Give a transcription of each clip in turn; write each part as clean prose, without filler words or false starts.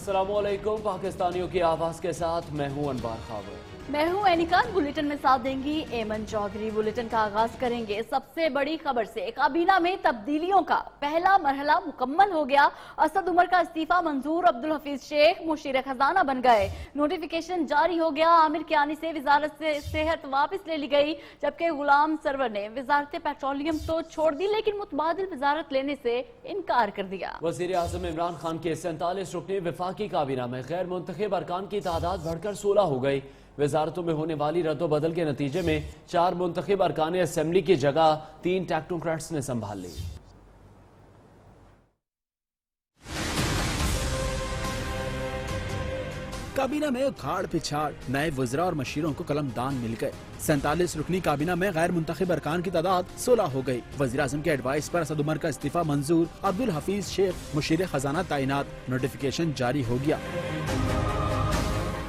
अस्सलामुअलैकुम। पाकिस्तानियों की आवाज के साथ मैं हूं अनवार खावर। मैं हूं एनिकान। बुलेटिन में साथ देंगी एमन चौधरी। बुलेटिन का आगाज करेंगे सबसे बड़ी खबर से। काबीना में तब्दीलियों का पहला मरहला मुकम्मल हो गया। असद उमर का इस्तीफा मंजूर। अब्दुल हफीज शेख मुशीर खजाना बन गए। नोटिफिकेशन जारी हो गया। आमिर कियानी से वजारत से सेहत वापस ले ली गई, जबकि गुलाम सरवर ने वजारत पेट्रोलियम तो छोड़ दी, लेकिन मुतबादिल वजारत लेने से इनकार कर दिया। वजीर आजम इमरान खान के 47 रुकनी वफाकी काबीना में गैर मुंतखब अरकान की तादाद बढ़कर 16 हो गई। वजारतों में होने वाली रद्दोबदल के नतीजे में 4 मुंतखब अरकान असेंबली की जगह 3 टेक्नोक्रेट्स ने संभाल ली। काबीना में उखाड़ पिछाड़, नए वज़रा और मशीरों को कलमदान मिल गए। 47 रुकनी काबीना में गैर मुंतखब अरकान की तादाद 16 हो गई। वज़ीर आज़म के एडवाइस पर असद उमर का इस्तीफा मंजूर। अब्दुल हफीज शेख मुशीर खजाना तैनात। नोटिफिकेशन जारी हो गया।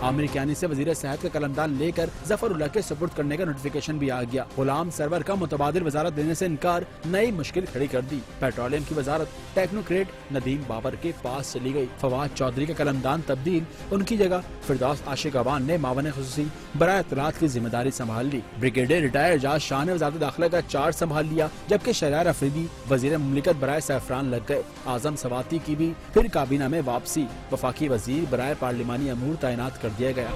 आमिर कियानी से वजीर सेहत का कलमदान लेकर जफरुल्लाह के सुपुर्द करने का नोटिफिकेशन भी आ गया। गुलाम सरवर का मुतबादिल वजारत देने से इनकार नई मुश्किल खड़ी कर दी। पेट्रोलियम की वजारत टेक्नोक्रेट नदीम बाबर के पास चली गई। फवाद चौधरी का कलमदान तब्दील, उनकी जगह फिरदौस आशिक अवान ने मावन खुसूसी बराए इत्तलात की जिम्मेदारी संभाल ली। ब्रिगेडियर रिटायर्ड एजाज शाह ने वजारत दाखिला का चार्ज संभाल लिया, जबकि शहरियार अफरीदी वजीर मुमलिकत बराए सैफरान लग गए। आजम सवाती की भी फिर काबीना में वापसी। वफाकी वजीर बराए पार्लिमानी अमूर तैनात कर दिया गया।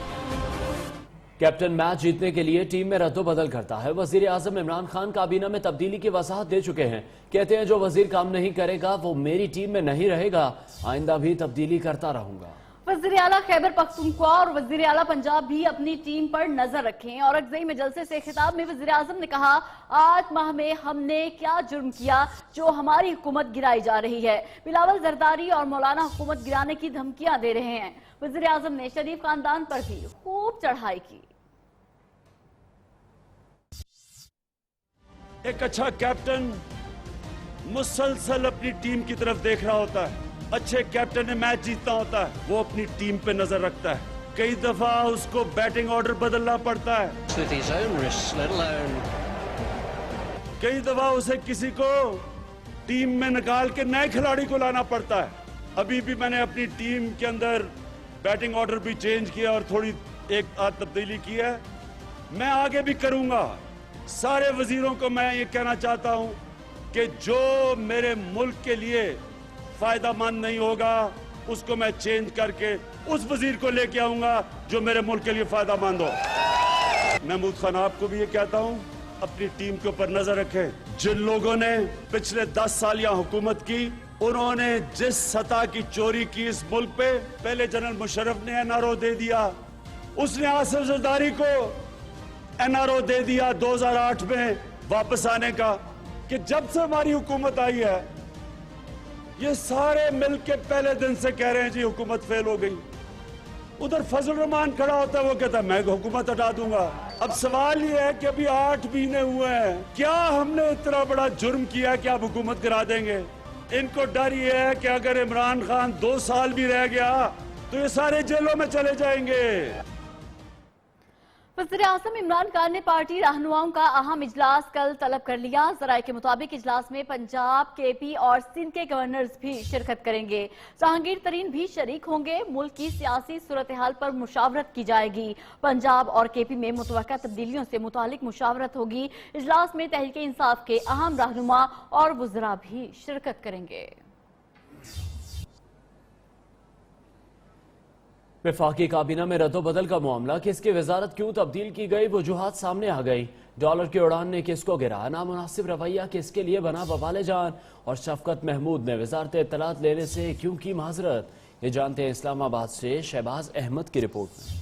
कैप्टन मैच जीतने के लिए टीम में रद्दो बदल करता है। वजीर आजम इमरान खान काबीना में तब्दीली की वजाहत दे चुके हैं। कहते हैं जो वजीर काम नहीं करेगा वो मेरी टीम में नहीं रहेगा, आइंदा भी तब्दीली करता रहूंगा। वज़ीर आला खैबर पख्तूनख्वा और वज़ीर आला पंजाब भी अपनी टीम पर नजर रखें। और अगज़ई में जलसे से खिताब में वज़ीर आज़म ने कहा, 8 माह में हमने क्या जुर्म किया जो हमारी हुकूमत गिराई जा रही है। बिलावल जरदारी और मौलाना हुकूमत गिराने की धमकियां दे रहे हैं। वज़ीर आज़म ने शरीफ खानदान पर भी खूब चढ़ाई की। एक अच्छा कैप्टन मुसलसल अपनी टीम की तरफ देख रहा होता है। अच्छे कैप्टन ने मैच जीतना होता है, वो अपनी टीम पे नजर रखता है। कई दफा उसको बैटिंग ऑर्डर बदलना पड़ता है, कई दफा उसे किसी को टीम में निकाल के नए खिलाड़ी को लाना पड़ता है। अभी भी मैंने अपनी टीम के अंदर बैटिंग ऑर्डर भी चेंज किया और थोड़ी एक आध तब्दीली की है। मैं आगे भी करूंगा। सारे वजीरों को मैं ये कहना चाहता हूं कि जो मेरे मुल्क के लिए फायदा मंद नहीं होगा उसको मैं चेंज करके उस वजीर को लेके आऊंगा जो मेरे मुल्क के लिए फायदा मंद हो। महमूद खान आपको भी ये कहता हूं, अपनी टीम के ऊपर नजर रखें। जिन लोगों ने पिछले 10 साल यहाँ हुकूमत की, उन्होंने जिस सतह की चोरी की इस मुल्क पे, पहले जनरल मुशर्रफ ने एनआरओ दे दिया, उसने आसिफ जरदारी को एनआरओ दे दिया 2008 में वापस आने का, कि जब से हमारी हुकूमत आई है ये सारे मिलके पहले दिन से कह रहे हैं जी हुकूमत फेल हो गई। उधर फजल रहमान खड़ा होता है, वो कहता है मैं हुकूमत हटा दूंगा। अब सवाल ये है कि अभी 8 महीने हुए हैं, क्या हमने इतना बड़ा जुर्म किया कि आप हुकूमत गिरा देंगे? इनको डर ये है कि अगर इमरान खान 2 साल भी रह गया तो ये सारे जेलों में चले जाएंगे। वज़ीर आज़म इमरान खान ने पार्टी रहनुमाओं का अहम इजलास कल तलब कर लिया। ज़राए के मुताबिक इजलास में पंजाब, केपी और सिंध के गवर्नर्स भी शिरकत करेंगे। जहांगीर तरीन भी शरीक होंगे। मुल्क की सियासी सूरत हाल पर मुशावरत की जाएगी। पंजाब और केपी में मुतवक्का तब्दीलियों से मुतालिक मुशावरत होगी। इजलास में तहरीक इंसाफ के अहम रहनुमा और वज़रा भी शिरकत करेंगे। वफाकी काबीना में रद्दोबदल का मामला, किसकी वजारत क्यों तब्दील की गई, वजूहात सामने आ गई। डॉलर की उड़ान ने किसको गिरा, नामुनासिब रवैया किसके लिए बना बवाले जान, और शफकत महमूद ने वजारत इत्तलात लेने से क्यों की माजरत। ये जानते हैं इस्लामाबाद से शहबाज अहमद की रिपोर्ट में।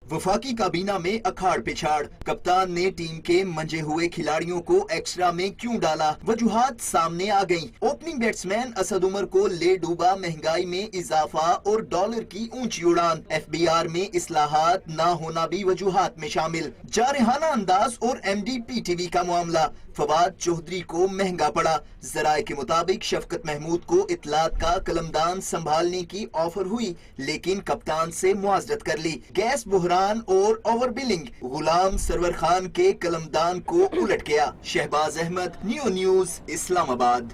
वफाकी काबीना में अखाड़ पिछाड़, कप्तान ने टीम के मंजे हुए खिलाड़ियों को एक्स्ट्रा में क्यों डाला, वजूहात सामने आ गईं। ओपनिंग बैट्समैन असद उमर को ले डूबा महंगाई में इजाफा और डॉलर की ऊंची उड़ान। एफबीआर में इस्लाहात ना होना भी वजूहात में शामिल। जारहाना अंदाज और एमडी पीटीवी का मामला, फवाद चौधरी को महंगा पड़ा। जराए के मुताबिक शफकत महमूद को इत्तलात का कलमदान संभालने की ऑफर हुई, लेकिन कप्तान से मुआजरत कर ली। गैस बुहरान खान और ओवर बिलिंग, गुलाम सरवर खान के कलमदान को उलट गया। शहबाज अहमद, न्यूज़, इस्लामाबाद।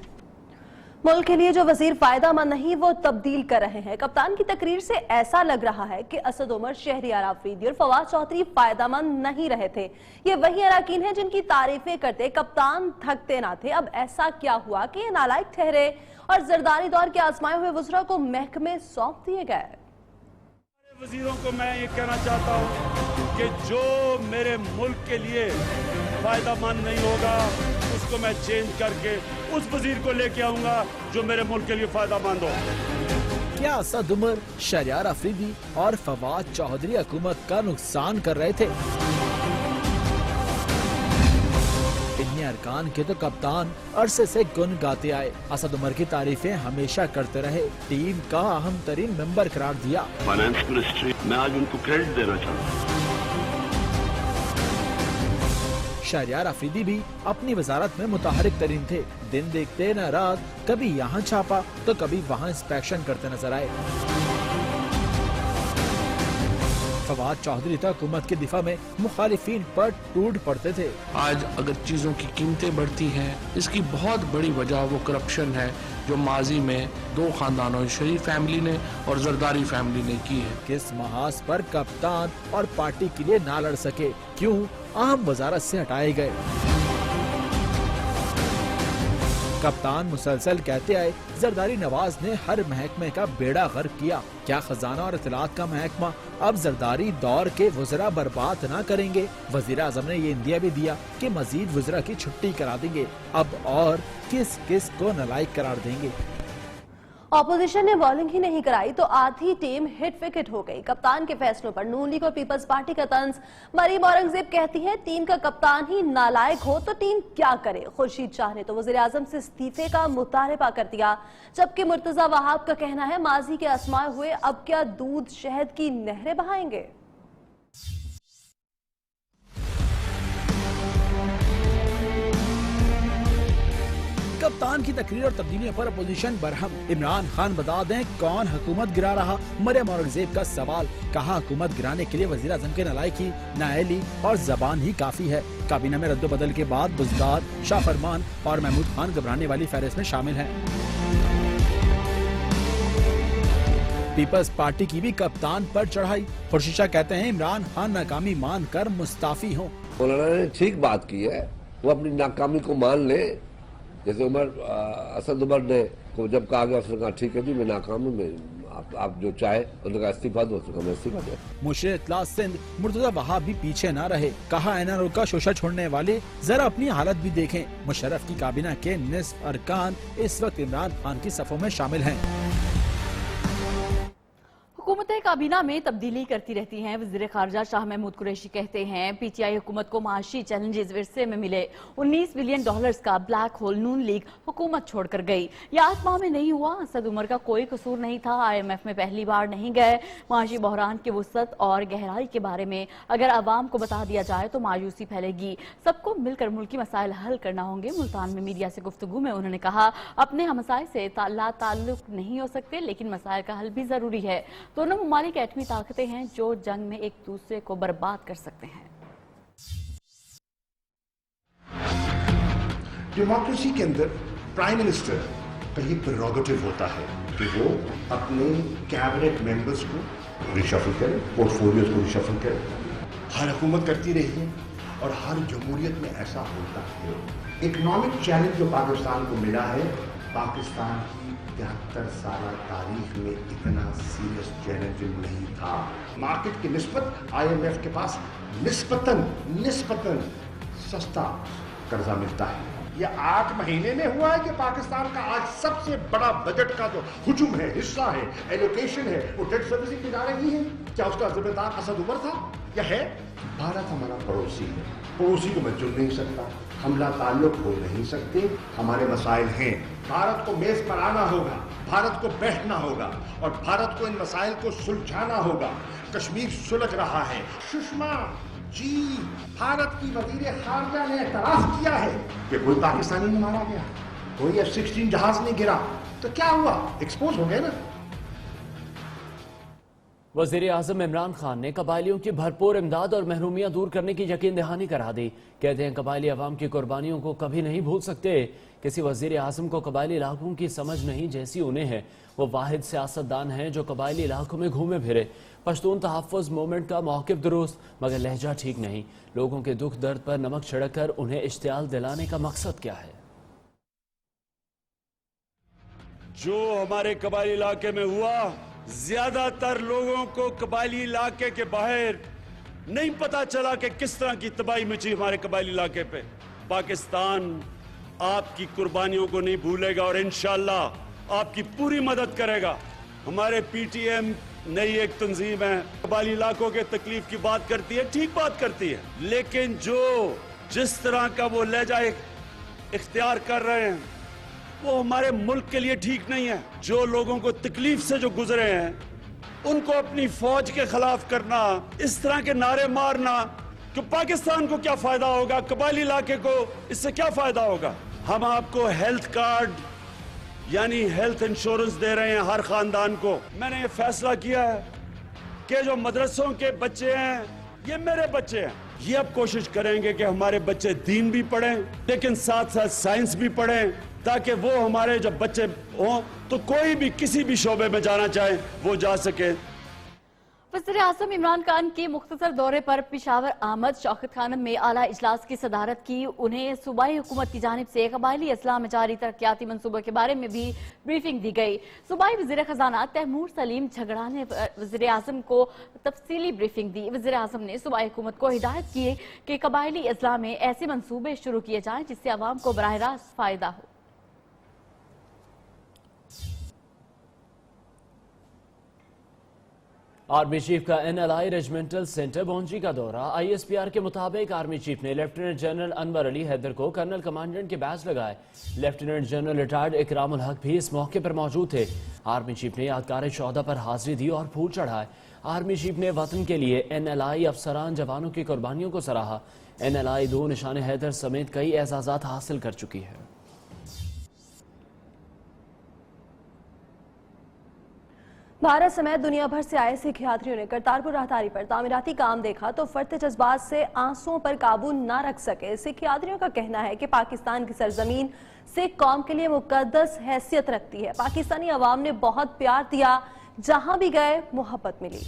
मुल्क के लिए जो वजीर फायदामंद नहीं वो तब्दील कर रहे हैं। कप्तान की तकरीर से ऐसा लग रहा है कि असद उमर, शहरियार आफरीदी और फवाद चौधरी फायदामंद नहीं रहे थे। ये वही अराकीन हैं जिनकी तारीफें करते कप्तान थकते ना थे। अब ऐसा क्या हुआ कि ये नालायक ठहरे और जरदारी दौर के आजमाए हुए वज़रा को महकमे सौंप दिए गए? वजीरों को मैं ये कहना चाहता हूँ कि जो मेरे मुल्क के लिए फायदामंद नहीं होगा उसको मैं चेंज करके उस वजीर को लेके आऊंगा जो मेरे मुल्क के लिए फायदामंद हो। क्या असद उमर, शहरियार आफरीदी और फवाद चौधरी हुकूमत का नुकसान कर रहे थे? इन्हीं अरकान के तो कप्तान अरसे से गुन गाते आए। असद उमर की तारीफें हमेशा करते रहे, टीम का अहम तरीन मेंबर करार दिया। फाइनेंस मिनिस्ट्री मैं आज उनको क्रेडिट देना चाहता हूँ। शहरियार आफरीदी भी अपनी वजारत में मुतहरिक तरीन थे। दिन देखते न रात, कभी यहाँ छापा तो कभी वहाँ इंस्पेक्शन करते नजर आए। फवाद चौधरी तो हुकूमत के दिफा में मुखालिफिन पर टूट पड़ते थे। आज अगर चीज़ों की कीमतें बढ़ती हैं, इसकी बहुत बड़ी वजह वो करप्शन है जो माजी में दो खानदानों, शरीफ फैमिली ने और जरदारी फैमिली ने की है। किस महाज पर कप्तान और पार्टी के लिए ना लड़ सके, क्यों अहम वजारत से हटाए गए? कप्तान मुसलसल कहते आए जरदारी नवाज ने हर महकमे का बेड़ा गर्क किया। क्या खजाना और इत्तलात का महकमा अब जरदारी दौर के वज़रा बर्बाद ना करेंगे? वज़ीर आज़म ने ये इंदिया भी दिया कि मजीद वज़रा की छुट्टी करा देंगे। अब और किस किस को नालायक करार देंगे? ऑपोजिशन ने बॉलिंग ही नहीं कराई तो आधी टीम हिट विकेट हो गई। कप्तान के फैसलों पर नून लीग और पीपल्स पार्टी का तंज। मरीम औरंगजेब कहती है टीम का कप्तान ही नालायक हो तो टीम क्या करे? खुर्शीद शाह ने तो वज़ीर आज़म से इस्तीफे का मुतालबा कर दिया, जबकि मुर्तजा वहाब का कहना है माजी के आजमाए हुए अब क्या दूध शहद की नहरें बहाएंगे। कप्तान की तकरीर और तब्दीलियों पर अपोजिशन बरहम। इमरान खान बता दें कौन हुकूमत गिरा रहा? मरियम औरंगजेब का सवाल। कहा हुकूमत गिराने के लिए वज़ीर आज़म के नालायकी, नाअहली और जबान ही काफी है। काबीना में रद्दोबदल के बाद बुज़दार, शाह फरमान और महमूद खान घबराने वाली फहरिस्त में शामिल हैं। पीपल्स पार्टी की भी कप्तान पर चढ़ाई। खुर्शीद शाह कहते हैं इमरान खान नाकामी मान कर मुस्ताफी हो। मौलाना ने ठीक बात की है, वो अपनी नाकामी को मान ले। जैसे असद उमर ने को जब कहा गया उसने कहा ठीक है जी मैं नाकाम हूँ, मैं आप जो चाहे उन्होंने कहा इस्तीफा दो, उसने कहा मैं इस्तीफा दे। मुशीर इत्तला सिंध मुर्तजा वहाब भी पीछे न रहे। कहा एनआरओ का शोषा छोड़ने वाले जरा अपनी हालत भी देखें। मुशर्रफ की काबीना के निस्फ अरकान इस वक्त इमरान खान की सफों में शामिल हैं। हुकूमतें काबीना में तब्दीली करती रहती हैं। वज़ीर ख़ारजा शाह महमूद कुरैशी कहते हैं पीटीआई हुकूमत को माशी चैलेंजेस विरसे में मिले। $19 बिलियन का ब्लैक होल नून लीग हुकूमत छोड़कर गई। ये 8 माह में नहीं हुआ। असद उमर का कोई कसूर नहीं था। IMF में पहली बार नहीं गए। माशी बहरान की वुसअत और गहराई के बारे में अगर आवाम को बता दिया जाए तो मायूसी फैलेगी। सबको मिलकर मुल्की मसाइल हल करना होंगे। मुल्तान में मीडिया से गुफ्तगू में उन्होंने कहा अपने हमसाए से ताल्लुक नहीं हो सकते, लेकिन मसाइल का हल भी जरूरी है। दोनों ममालिक एटमी ताकतें हैं जो जंग में एक दूसरे को बर्बाद कर सकते हैं। डेमोक्रेसी के अंदर प्राइम मिनिस्टर का ये प्रेरोगेटिव होता है कि वो अपने कैबिनेट मेंबर्स को रिशफल करे, पोर्टफोलियोज को रिशफल करे। हर हुकूमत करती रही है और हर जमहूरियत में ऐसा होता है। इकोनॉमिक चैलेंज जो पाकिस्तान को मिला है, पाकिस्तान की 73 साल तारीख में इतना सीरियस चैलेंज नहीं था। मार्केट की निस्बत IMF के पास निस्बतन सस्ता कर्जा मिलता है। यह 8 महीने में हुआ है कि पाकिस्तान का आज सबसे बड़ा बजट का जो हुजूम है, हिस्सा है, एलोकेशन है, वो डेट सर्विसिंग की जा रही है। क्या उसका जिम्मेदार असद उमर था या है? भारत हमारा पड़ोसी है, पड़ोसी को मैं चुन नहीं सकता, हमला ताल्लुक हो नहीं सकते। हमारे मसाइल हैं, भारत को मेज पर आना होगा, भारत को बैठना होगा और भारत को इन मसाइल को सुलझाना होगा। कश्मीर सुलझ रहा है। सुषमा जी, भारत की वजीर खारजा ने एतराज किया है कि कोई पाकिस्तानी नहीं मारा गया, कोई F-16 जहाज नहीं गिरा, तो क्या हुआ? एक्सपोज हो गए ना। वज़ीर आज़म इमरान खान ने कबायलियों की भरपूर इमदाद और महरूमियाँ दूर करने की यकीन दहानी करा दी। कहते हैं कबायली अवाम की कुर्बानियों को कभी नहीं भूल सकते। किसी वज़ीर आज़म को कबायली इलाकों की समझ नहीं जैसी उन्हें है। वो वाहिद सियासतदान हैं जो कबायली इलाकों में घूमे फिरे। पश्तून तहफ़्फ़ुज़ मूवमेंट का मौक़िफ़ दुरुस्त मगर लहजा ठीक नहीं। लोगों के दुख दर्द पर नमक छिड़क कर उन्हें इश्तियाल दिलाने का मकसद क्या है? जो हमारे कबायली इलाके में हुआ, ज्यादातर लोगों को कबायली इलाके के बाहर नहीं पता चला कि किस तरह की तबाही मची हमारे कबायली इलाके पे। पाकिस्तान आपकी कुर्बानियों को नहीं भूलेगा और इंशाअल्लाह आपकी पूरी मदद करेगा। हमारे पीटीएम नई एक तंजीम है, कबायली इलाकों के तकलीफ की बात करती है, ठीक बात करती है, लेकिन जो जिस तरह का वो लहजा इख्तियार कर रहे हैं वो हमारे मुल्क के लिए ठीक नहीं है। जो लोगों को तकलीफ से जो गुजरे हैं उनको अपनी फौज के खिलाफ करना, इस तरह के नारे मारना कि पाकिस्तान को क्या फायदा होगा, कबायली इलाके को इससे क्या फायदा होगा। हम आपको हेल्थ कार्ड यानी हेल्थ इंश्योरेंस दे रहे हैं हर खानदान को। मैंने ये फैसला किया है कि जो मदरसों के बच्चे हैं ये मेरे बच्चे हैं। ये अब कोशिश करेंगे कि हमारे बच्चे दीन भी पढ़ें लेकिन साथ साथ साइंस भी पढ़ें, ताकि वो हमारे जब बच्चे हों तो कोई भी किसी भी शोबे में जाना चाहे वो जा सके। वज़ीर आज़म इमरान खान के मुख्तसर दौरे पर पिशावर आमद। शौकत खानम में आला इजलास की सदारत की। उन्हें सूबाई हुकूमत की जानिब से कबायली अजला में जारी तरक्याती मनसूबों के बारे में भी ब्रीफिंग दी गई। सूबाई वज़ीर खजाना तैमूर सलीम झगड़ा ने वज़ीर आज़म को तफसीली ब्रीफिंग दी। वज़ीर आज़म ने सूबाई हुकूमत को हिदायत की कि कबायली अजला में ऐसे मनसूबे शुरू किए जाएं जिससे आवाम को बराह रास्त फायदा हो। आर्मी चीफ का NLI रेजिमेंटल सेंटर बौंजी का दौरा। ISPR के मुताबिक आर्मी चीफ ने लेफ्टिनेंट जनरल अनवर अली हैदर को कर्नल कमांडेंट के बैच लगाए। लेफ्टिनेंट जनरल रिटायर्ड इकरामुल हक भी इस मौके पर मौजूद थे। आर्मी चीफ ने यादगार शोहदा पर हाजिरी दी और फूल चढ़ाए। आर्मी चीफ ने वतन के लिए NLI अफसरान जवानों की कुर्बानियों को सराहा। NLI 2 निशान हैदर समेत कई एजाजात हासिल कर चुकी है। भारत समेत दुनिया भर से आए सिख यात्रियों ने करतारपुर राहदारी पर तामीराती काम देखा तो फरते जज्बात से आंसुओं पर काबू न रख सके। सिख यात्रियों का कहना है कि पाकिस्तान की सरजमीन सिख कौम के लिए मुकद्दस हैसियत रखती है। पाकिस्तानी अवाम ने बहुत प्यार दिया, जहां भी गए मोहब्बत मिली।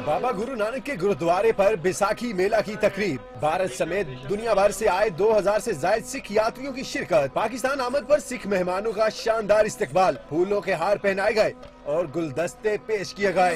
बाबा गुरु नानक के गुरुद्वारे पर बैसाखी मेला की तकरीब। भारत समेत दुनिया भर से आए 2000 से ज्यादा सिख यात्रियों की शिरकत। पाकिस्तान आमद पर सिख मेहमानों का शानदार इस्तकबाल। फूलों के हार पहनाए गए और गुलदस्ते पेश किए गए।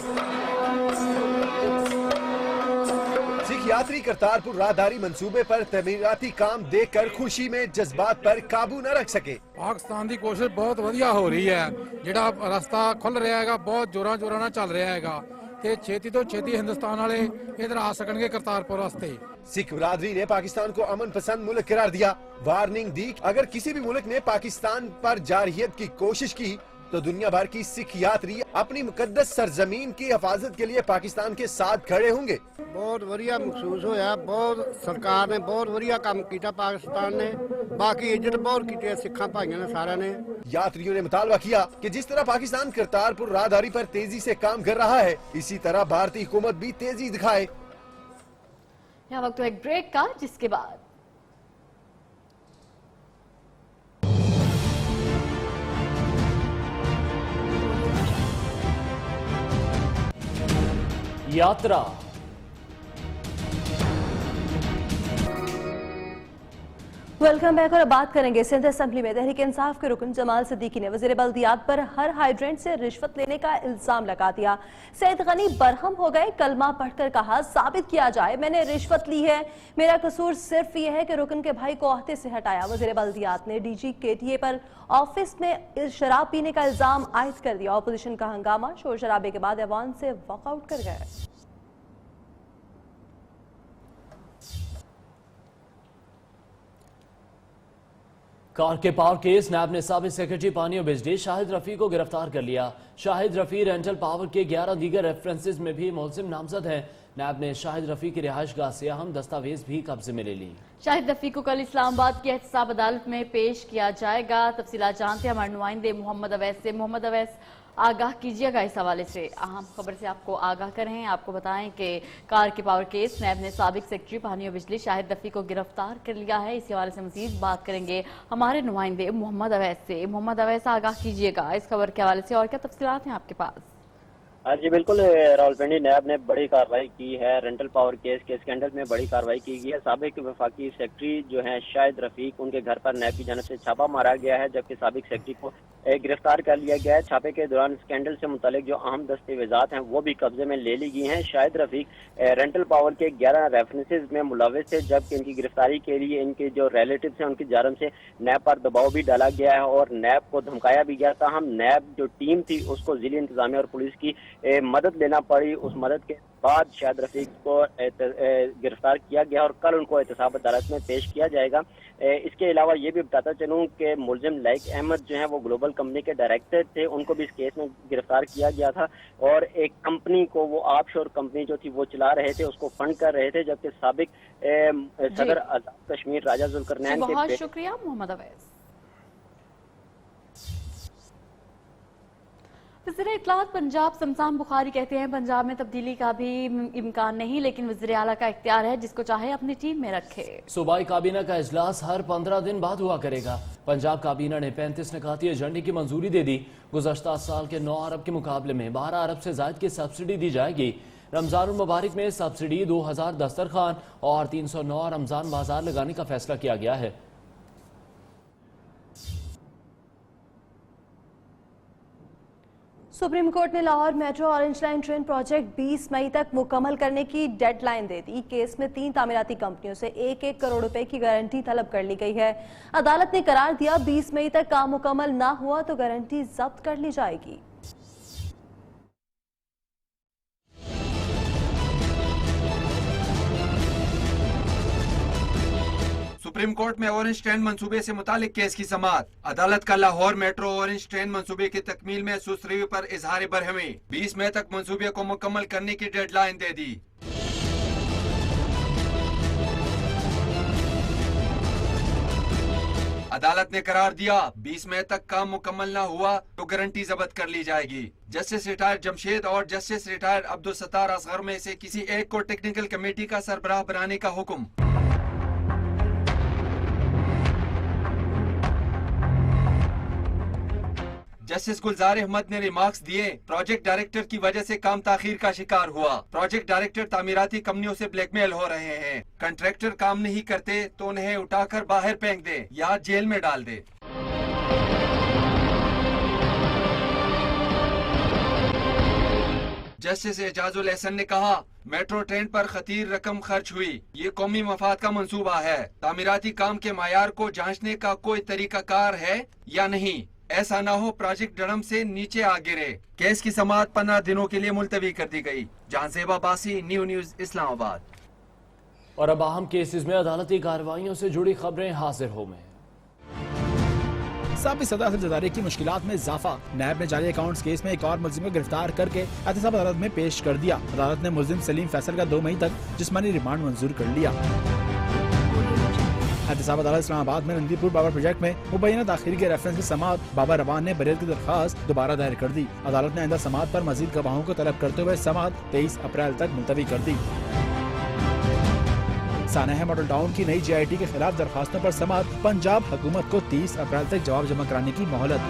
सिख यात्री करतारपुर राहदारी मंसूबे पर तमीराती काम देखकर खुशी में जज्बात पर काबू न रख सके। पाकिस्तान की कोशिश बहुत वधिया हो रही है। जिहड़ा रास्ता खुल रहा है बहुत जोरा जोरा नाल चल रहा है ते छेती तो छेती हिंदुस्तान वाले इधर आ सकणगे करतारपुर रास्ते। सिख बिरादरी ने पाकिस्तान को अमन पसंद मुल्क करार दिया। वार्निंग दी अगर किसी भी मुल्क ने पाकिस्तान पर जारहियत की कोशिश की तो दुनिया भर की सिख यात्री अपनी मुकद्दस सरजमीन की हिफाजत के लिए पाकिस्तान के साथ खड़े होंगे। बहुत वधिया महसूस होया। बहुत सरकार ने बहुत वधिया काम किया। पाकिस्तान ने बाकी इज्जत बहुत की है सिखा भाइयों ने सारे ने। यात्रियों ने मुतालबा किया कि जिस तरह पाकिस्तान करतारपुर राहदारी पर तेजी से काम कर रहा है इसी तरह भारतीय हुकूमत भी तेजी दिखाए। यहाँ वक्त एक ब्रेक का, जिसके बाद यात्रा। Welcome back. और अब बात करेंगे सिंध असेंबली में तहरीक इंसाफ के रुकन जमाल सिद्दीकी ने वजीर बल्दियात पर हर हाइड्रेंट से रिश्वत लेने का इल्जाम लगा दिया। सैयद गनी बरहम हो गए। कलमा पढ़कर कहा साबित किया जाए मैंने रिश्वत ली है। मेरा कसूर सिर्फ ये है कि रुकन के भाई को ओहदे से हटाया। वजीर बल्दियात ने DG KTA पर ऑफिस में शराब पीने का इल्जाम आयद कर दिया। अपोजिशन का हंगामा, शोर शराबे के बाद ऐवान से वॉकआउट कर गए। कार के पावर केस, नैब ने साबिक सेक्रेटरी पानी और बिजली शाहिद रफी को गिरफ्तार कर लिया। शाहिद रफी रेंटल पावर के 11 दीगर रेफरेंसेस में भी मुलजिम नामजद हैं। नैब ने शाहिद रफी की रिहाइश गाह से अहम दस्तावेज भी कब्जे में ले ली। शाहिद रफी को कल इस्लामाबाद की एहतसाब अदालत में पेश किया जाएगा। तफसीलात जानते हैं हमारे नुमाइंदे मोहम्मद अवैस से। मोहम्मद अवैस, आगाह कीजिएगा इस हवाले से, अहम खबर से आपको आगाह करें। आपको बताएं कि कार के पावर केस नैब ने साबिक सेक्रेटरी पानी और बिजली शाहिद रफी को गिरफ्तार कर लिया है। इस हवाले से मजीद बात करेंगे हमारे नुमाइंदे मोहम्मद अवैस से। मोहम्मद अवैस, आगाह कीजिएगा इस खबर के हवाले से और क्या तफसीलात हैं आपके पास? हाँ जी बिल्कुल, रावलपिंडी नैब ने बड़ी कार्रवाई की है। रेंटल पावर केस के स्कैंडल में बड़ी कार्रवाई की गई है। साबिक वफाकी सेक्रेटरी जो हैं शाहिद रफीक, उनके घर पर नैब की जानिब से छापा मारा गया है, जबकि साबिक सेक्रेटरी को गिरफ्तार कर लिया गया है। छापे के दौरान स्कैंडल से मुतालिक जो अहम दस्तावेजात हैं वो भी कब्जे में ले ली गई हैं। शाहिद रफीक रेंटल पावर के 11 रेफरेंसेज में मुलविस थे, जबकि इनकी गिरफ्तारी के लिए इनके जो रिलेटिव हैं उनकी जानिब से नैब पर दबाव भी डाला गया है और नैब को धमकाया भी गया था। हम नैब जो टीम थी उसको जिला इंतजामिया और पुलिस की मदद लेना पड़ी। उस मदद के बाद शाहिद रफीक को गिरफ्तार किया गया और कल उनको एहतसाब अदालत में पेश किया जाएगा। इसके अलावा ये भी बताता चलूं कि मुलजिम लाइक अहमद जो हैं वो ग्लोबल कंपनी के डायरेक्टर थे, उनको भी इस केस में गिरफ्तार किया गया था और एक कंपनी को, वो ऑफशोर कंपनी जो थी वो चला रहे थे, उसको फंड कर रहे थे, जबकि साबिक सदर आजाद कश्मीर राजा जुल्करनैन के बहुत शुक्रिया मोहम्मद अवैस। वज़ीर इत्तलात पंजाब शमशान बुखारी कहते हैं पंजाब में तब्दीली का भी इम्कान नहीं, लेकिन वज़ीर आला का इख्तियार है, जिसको चाहे अपनी टीम में रखे। सूबाई काबीना का इजलास हर 15 दिन बाद हुआ करेगा। पंजाब काबीना ने 35 निकाती एजेंडे की मंजूरी दे दी। गुज़श्ता साल के 9 अरब के मुकाबले में 12 अरब से ज़ायद की सब्सिडी दी जाएगी। रमजानुल मुबारक में सब्सिडी 2000 दस्तरखान और 309 रमजान बाजार लगाने का फैसला किया गया है। सुप्रीम कोर्ट ने Lahore metro orange line train project 20 मई तक मुकम्मल करने की डेडलाइन दे दी। केस में 3 तामीराती कंपनियों से 1-1 करोड़ रुपए की गारंटी तलब कर ली गई है। अदालत ने करार दिया 20 मई तक काम मुकम्मल ना हुआ तो गारंटी जब्त कर ली जाएगी। सुप्रीम कोर्ट में ऑरेंज ट्रेन मंसूबे से मुतालिक केस की समाअत। अदालत का लाहौर मेट्रो ऑरेंज ट्रेन मंसूबे की तकमील में सुस्तरवी पर इजहार बरहमी। 20 मई तक मंसूबे को मुकम्मल करने की डेडलाइन दे दी। अदालत ने करार दिया 20 मई तक काम मुकम्मल न हुआ तो गारंटी जब्त कर ली जाएगी। जस्टिस रिटायर्ड जमशेद और जस्टिस रिटायर्ड अब्दुल सत्तार असगर में से किसी एक को टेक्निकल कमेटी का सरबराह बनाने का हुक्म। जस्टिस गुलजार अहमद ने रिमार्क्स दिए, प्रोजेक्ट डायरेक्टर की वजह से काम ताखीर का शिकार हुआ। प्रोजेक्ट डायरेक्टर तामीराती कंपनियों से ब्लैकमेल हो रहे हैं। कंट्रैक्टर काम नहीं करते तो उन्हें उठाकर बाहर फेंक दे या जेल में डाल दे। जस्टिस एजाजुल एहसन ने कहा, मेट्रो ट्रेन पर खतीर रकम खर्च हुई, ये कौमी मफाद का मंसूबा है। तामीराती काम के मायार को जांचने का कोई तरीकाकार है या नहीं, ऐसा ना हो प्रोजेक्ट डरम से नीचे आ गिरे। केस की समाअत 15 दिनों के लिए मुलतवी कर दी गई। जहांसेब अब्बासी, न्यूज़ इस्लामाबाद। और अब अहम केसेस में अदालती कार्रवाइयों से जुड़ी खबरें हाजिर हो में। साबिक सदा से जदारी की मुश्किलात में इजाफा। नैब ने जाली अकाउंट्स केस में एक और मुलजिम को गिरफ्तार करके एहतसाब अदालत में पेश कर दिया। अदालत ने मुलजिम सलीम फैसल का 2 मई तक जिस्मानी रिमांड मंजूर कर लिया। एहतसाब अदालत इस्लामाबाद में नंदीपुर पावर प्रोजेक्ट में मुबैना दाखिल के रेफरेंस की समाअत बाबर रवान ने बरीयत की दरखास्त दोबारा दायर कर दी। अदालत ने आइंदा समाअत पर मजीद गवाहों को तलब करते हुए समाअत 23 अप्रैल तक मुलतवी कर दी। सानेह मॉडल टाउन की नई GIT के खिलाफ दरखास्तों पर समाअत। पंजाब हुकूमत को 30 अप्रैल तक जवाब जमा कराने की मोहलत।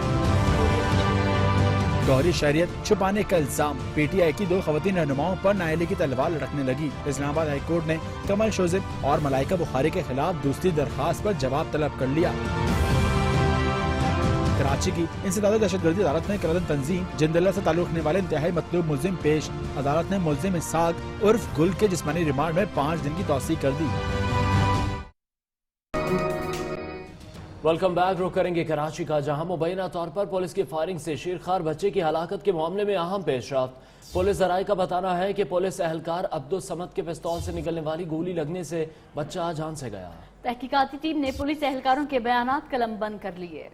गौहरी शहरियत छुपाने का इल्जाम। PTI की 2 खवातीन रहनुमाओं पर नाअहली की तलवार लटकने लगी। इस्लामाबाद हाई कोर्ट ने कमल शोजिब और मलाइका बुखारी के खिलाफ दूसरी दरखास्त पर जवाब तलब कर लिया। कराची की इंसदादी दहशतगर्दी अदालत में करदन तंजीम जिंदला से ताल्लुक रखने वाले इंतहाई मतलूब मुलजिम पेश। अदालत ने मुलजिम इसाक उर्फ गुल के जिस्मानी रिमांड में 5 दिन की तौसीक कर दी। Welcome back. रुक करेंगे कराची का, जहां मुबैना तौर पर पुलिस की फायरिंग से शेरखार बच्चे की हलाकत के मामले में अहम पेशरफ्त। पुलिस जराये का बताना है कि पुलिस एहलकार अब्दुल समद के पिस्तौल से निकलने वाली गोली लगने से बच्चा जान से गया। तहकीकाती टीम ने पुलिस एहलकारों के बयानात कलम बंद कर लिए।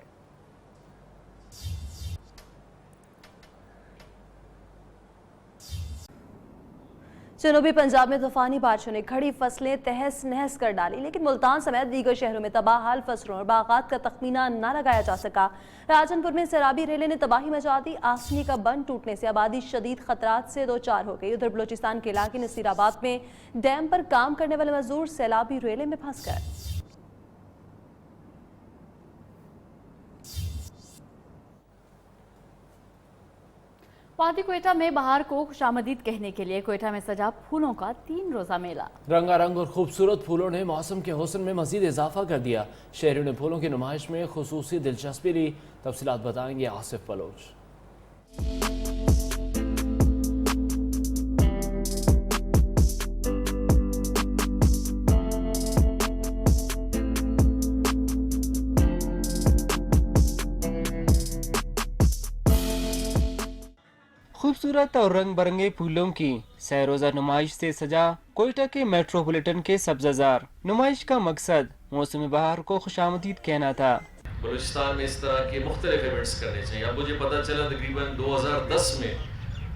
जनूबी पंजाब में तूफानी बारिशों ने खड़ी फसलें तहस नहस कर डाली, लेकिन मुल्तान समेत दीगर शहरों में तबाहाल फसलों और बागात का तखमीना न लगाया जा सका। राजनपुर में सैलाबी रेले ने तबाही मचा दी। आसनी का बंद टूटने से आबादी शदीद खतरात से दो चार हो गई। उधर बलूचिस्तान के इलाके नसीराबाद में डैम पर काम करने वाले मजदूर सैलाबी रेले में फंस गए। वादी कोयटा में बहार को खुशामदीद कहने के लिए कोयटा में सजा फूलों का 3 रोजा मेला। रंगारंग और खूबसूरत फूलों ने मौसम के हुस्न में मजीद इजाफा कर दिया। शहरियों ने फूलों की नुमाइश में खुसूसी दिलचस्पी ली। तफसीलात बताएंगे आसिफ बलोच। खूबसूरत और रंग बिरंगे फूलों की सैरोजा नुमाइश से सजा कोयटा के मेट्रोपॉलिटन के सब्ज़ाजार। नुमाइश का मकसद मौसम बहार को खुशामदीद कहना था। बलूचिस्तान में इस तरह के मुख्तलिफ इवेंट्स करने चाहिए। अब मुझे पता चला तकरीबन 2010 में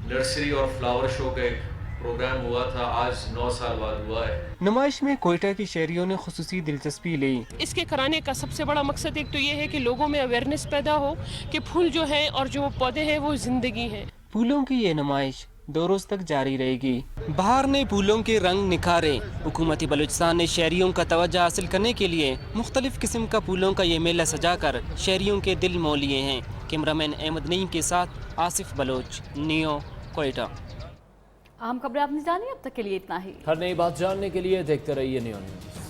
नर्सरी और फ्लावर शो का एक प्रोग्राम हुआ था, आज 9 साल बाद हुआ है। नुमाइश में कोयटा की शहरियों ने खुसूसी दिलचस्पी ली। इसके कराने का सबसे बड़ा मकसद एक तो ये है कि लोगों में अवेयरनेस पैदा हो कि फूल जो हैं और जो पौधे हैं वो जिंदगी हैं। फूलों की ये नुमाइश 2 रोज तक जारी रहेगी। बहार ने फूलों के रंग निखारे। हुकूमती बलूचिस्तान ने शहरियों का तवज्जो हासिल करने के लिए मुख्तलिफ किस्म का फूलों का ये मेला सजाकर शहरियों के दिल मोह लिए हैं। कैमरामैन अहमद नईम के साथ आसिफ बलोच, नियो, कोयटा। अहम खबरें आपने जानी, अब तक के लिए इतना ही। हर नई बात जानने के लिए देखते रहिए नियो न्यूज़।